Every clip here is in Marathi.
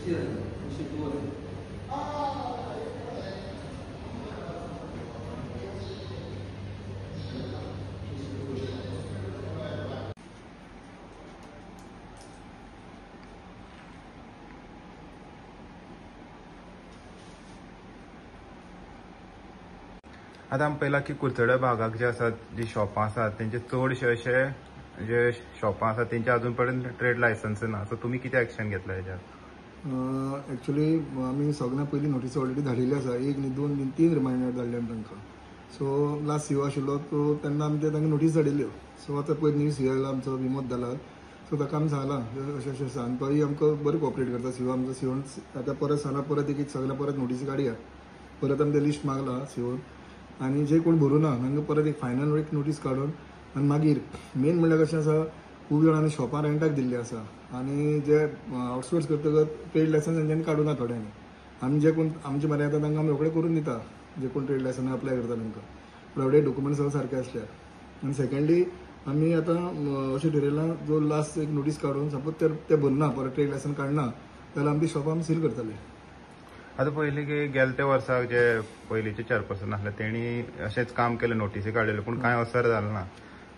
आता आमी पळयलां की कुर्चड्या भागाक जे आसात जी शॉपां आसात तेंचे चडशे अशे जे शॉपां आसात तेंचे अजून पर्यंत ट्रेड लायसन्स ना. सो तुमी कितें एक्शन घेतला हेच्यार? एक्चुअली आमी सगळ्यां पयलीं नोटीस ऑलरेडी धाडिल्ली आसा. 1 न्ही 2 न्ही 3 रिमायंडर धाडले आमी तांकां. सो लास्ट सीओ आशिल्लो तो तेन्ना आमी तांकां नोटीस धाडिल्ल्यो. सो आतां पयर न्यू सीओ आयला आमचो विमोद दलाल. सो ताका आमी सांगलां अशें अशें आसा आनी तोय आमकां बरें कॉपरेट करता. सीओ आमचो सीओ आतां परत सांगला परत एक सगळ्या परत नोटीस काडया. परत आमी तें लिस्ट मागला सीओन आनी जे कोण भरूना तांकां परत एक फायनल एक नोटीस काडून आनी मागीर मेन म्हणल्यार कशें आसा खूब जाणांनी शॉपां रेंटाक दिल्ली आसा आनी जे आउटसोर्स करतकच ट्रेड लायसन्स तेंच्यांनी काडूना थोड्यांनी. आमी जे कोण आमचे बरें येता तांकां आमी रोखडे करून दिता जे कोण ट्रेड लायसन्स अप्लाय करता तांकां थोडे डॉक्युमेंट सगळे सारके आसल्यार. आनी सेकंडली आमी आतां अशें ठरयलां जो लास्ट एक नोटीस काडून सपोज ते भरना परत ट्रेड लायसन्स काडना जाल्यार आमी ती शॉपां आमी सील करतले. आता पयलीं गेल्या त्या वर्साक जे पयलींचे चेअरपर्सन आसले तेणी अशेंच काम केलें नोटीसी काडलेल्यो पूण कांय असर जालो ना.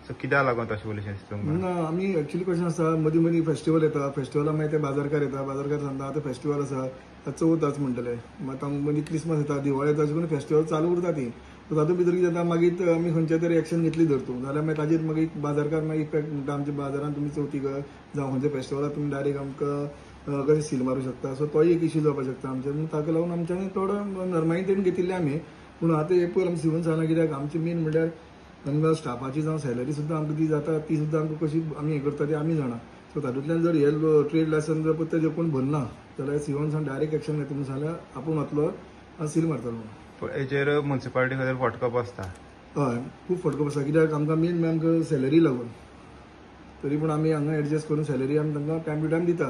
सो कित्याक लागून तशें उलयशें दिसता तुमकां? ना आमी एक्चुअली कशें आसा मदीं मदीं फेस्टिवल येता. फेस्टिवला मागीर ते बाजारकार येता. बाजारकार सांगता आतां फेस्टिवल आसा चवथ आज म्हणटले मागीर मदीं क्रिसमस येता दिवाळी येता अशें करून फेस्टिवल चालू उरता ती. सो तातूंत भितर कितें जाता मागीर आमी खंयच्या तरी एक्शन घेतली धरतू जाल्यार मागीर ताजेर मागीर बाजारकार मागीर इफेक्ट म्हणटा आमच्या बाजारांत तुमी चवथीक जावं खंयच्या फेस्टिवलाक तुमी डायरेक्ट आमकां कशें सील मारूं शकता. सो तोय एक इश्यू जावपाक शकता आमचे. ताका लागून आमच्यांनी थोडो नरमायेन घेतिल्ले आमी. पूण आतां हे पयर आमी सिवन सांगला कित्याक आमचे मेन म्हणल्यार तांकां स्टाफाची जावं सॅलरी सुद्दां आमकां ती जाता ती सुद्दां आमकां कशी आमी हे करता ती आमी जाणा. सो तातूंतल्यान जर हे ट्रेड लायसन्स जर पळय जे कोण भरना जाल्यार सिवन सांग डायरेक्ट एक्शन घेता म्हणून सांगल्यार आपूण वतलो सील मारतलो म्हणून. हेचेर म्युन्सिपालिटी खातीर फटको बसता? हय खूब फटको बसता कित्याक आमकां मेन आमकां सॅलरी लागून. तरी पूण आमी हांगा एडजस्ट करून सॅलरी आमी तांकां टायम टू टायम दिता.